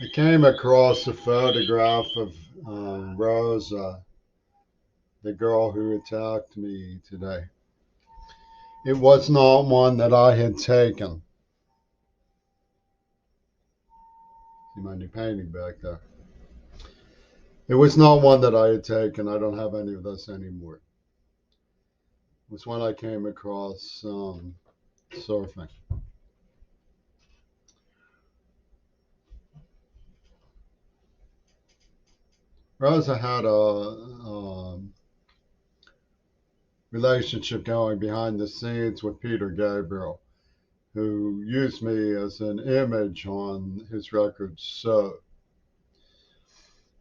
I came across a photograph of Rosa, the girl who attacked me today. It was not one that I had taken. See my new painting back there. It was not one that I had taken. I don't have any of this anymore. It was one I came across surfing. Rosa had a relationship going behind the scenes with Peter Gabriel, who used me as an image on his record So.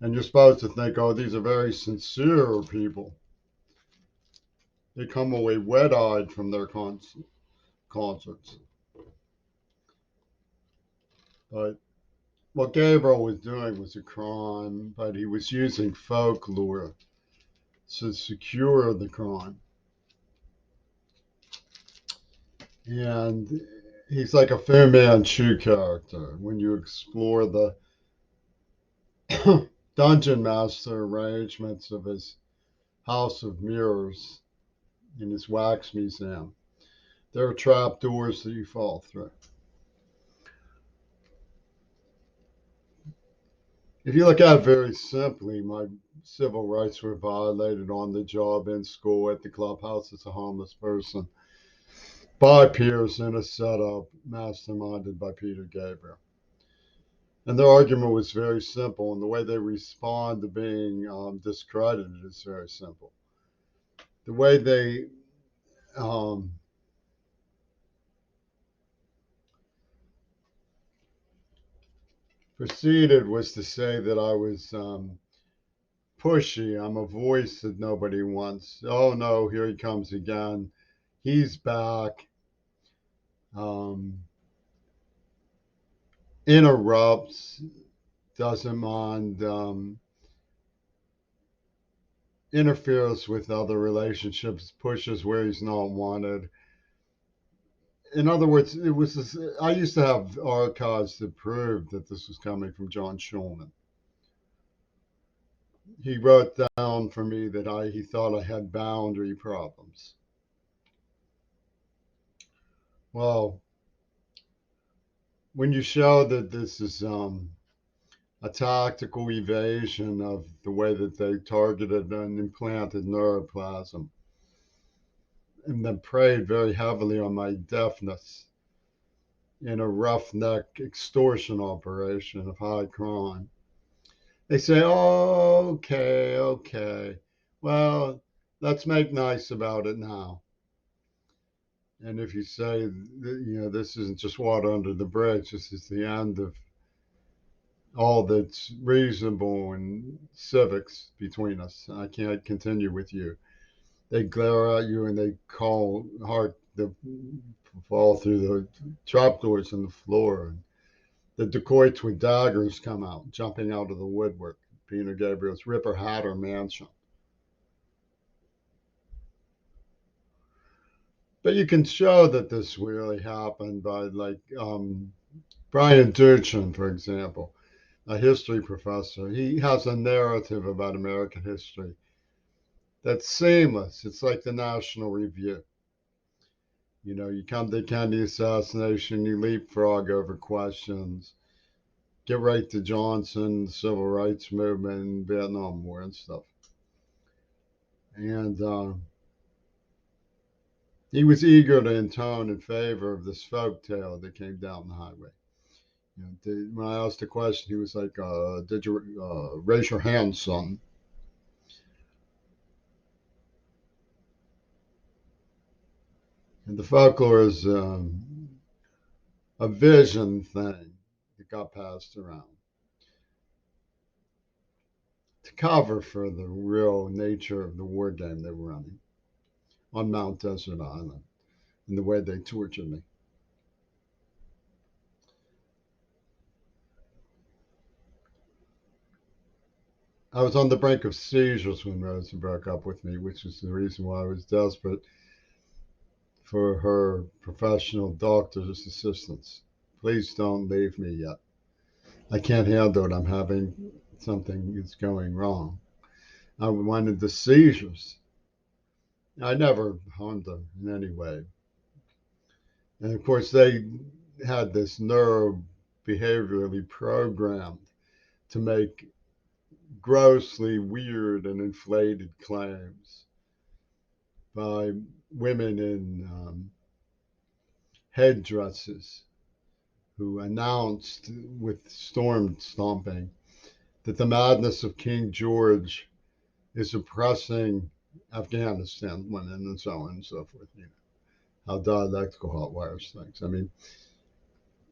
And you're supposed to think, oh, these are very sincere people. They come away wet eyed from their concerts. But what Gabriel was doing was a crime, but he was using folklore to secure the crime. And he's like a Fu Manchu character. When you explore the dungeon master arrangements of his House of Mirrors in his wax museum, there are trap doors that you fall through. If you look at it very simply, my civil rights were violated on the job, in school, at the clubhouse as a homeless person by peers in a setup masterminded by Peter Gabriel. And their argument was very simple, and the way they respond to being discredited is very simple. The way they um, proceeded was to say that I was pushy. I'm a voice that nobody wants. Oh no, here he comes again. He's back. Um, Interrupts, doesn't mind, interferes with other relationships, pushes where he's not wanted. In other words, it was this, I used to have archives that proved that this was coming from John Schulman. He wrote down for me that he thought I had boundary problems. Well, when you show that this is a tactical evasion of the way that they targeted and implanted neuroplasm, and then preyed very heavily on my deafness in a roughneck extortion operation of high crime. They say, oh, okay, okay. Well, let's make nice about it now. And if you say, this isn't just water under the bridge, this is the end of all that's reasonable and civics between us. I can't continue with you. They glare at you and they call hard the fall through the trapdoors in the floor. And the dacoits with daggers come out, jumping out of the woodwork. Peter Gabriel's Ripper Hatter mansion. But you can show that this really happened by, like, Brian Durchin, for example, a history professor. He has a narrative about American history that's seamless. It's like the National Review. You come to Kennedy assassination, you leapfrog over questions, get right to Johnson, the civil rights movement, Vietnam War, and stuff. And he was eager to intone in favor of this folk tale that came down the highway. When I asked a question, he was like, "Did you raise your hand, son?" And the folklore is a vision thing that got passed around to cover for the real nature of the war game they were running on Mount Desert Island and the way they tortured me. I was on the brink of seizures when Rosa broke up with me, which is the reason why I was desperate for her professional doctor's assistance. Please don't leave me yet. I can't handle it. I'm having something is going wrong. I wanted the seizures. I never harmed her in any way. And of course, they had this neuro behaviorally programmed to make grossly weird and inflated claims by women in headdresses who announced with storm stomping that the madness of King George is oppressing Afghanistan women and so on and so forth. You know, how dialectical hot wires things. I mean,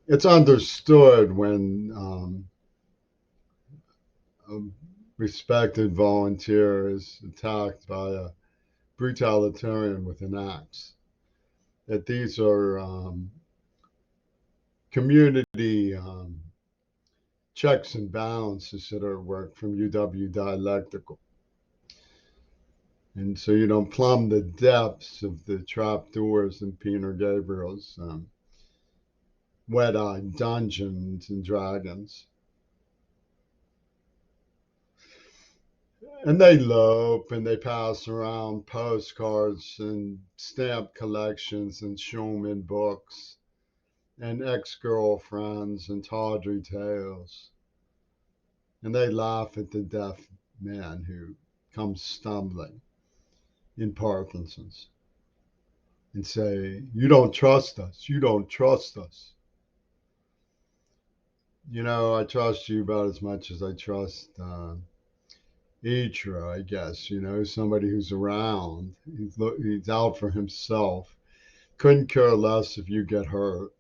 it's understood when a respected volunteer is attacked by a brutalitarian with an axe that these are community checks and balances that are at work from UW dialectical. And so you don't plumb the depths of the trapdoors in Peter Gabriel's wet-eyed Dungeons and Dragons. And they lope and they pass around postcards and stamp collections and Schumann books and ex-girlfriends and tawdry tales. And they laugh at the deaf man who comes stumbling in Parkinson's and say, "You don't trust us. You don't trust us." You know, I trust you about as much as I trust Itra, I guess. You know, somebody who's around. He's out for himself. Couldn't care less if you get hurt.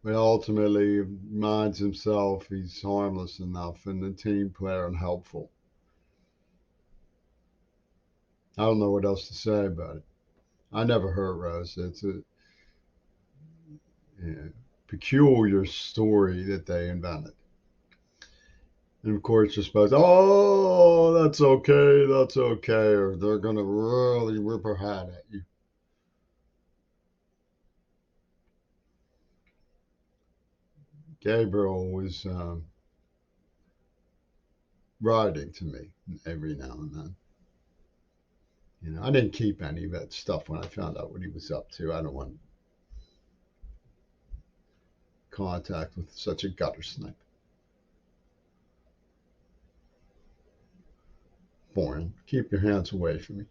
But ultimately, reminds himself he's harmless enough and a team player and helpful. I don't know what else to say about it. I never hurt Rose. It's a yeah, peculiar story that they invented. And of course, you're supposed, oh, that's okay, or they're going to really rip her hat at you. Gabriel was writing to me every now and then. You know, I didn't keep any of that stuff when I found out what he was up to. I don't want contact with such a gutter snipe. Boring. Keep your hands away from me.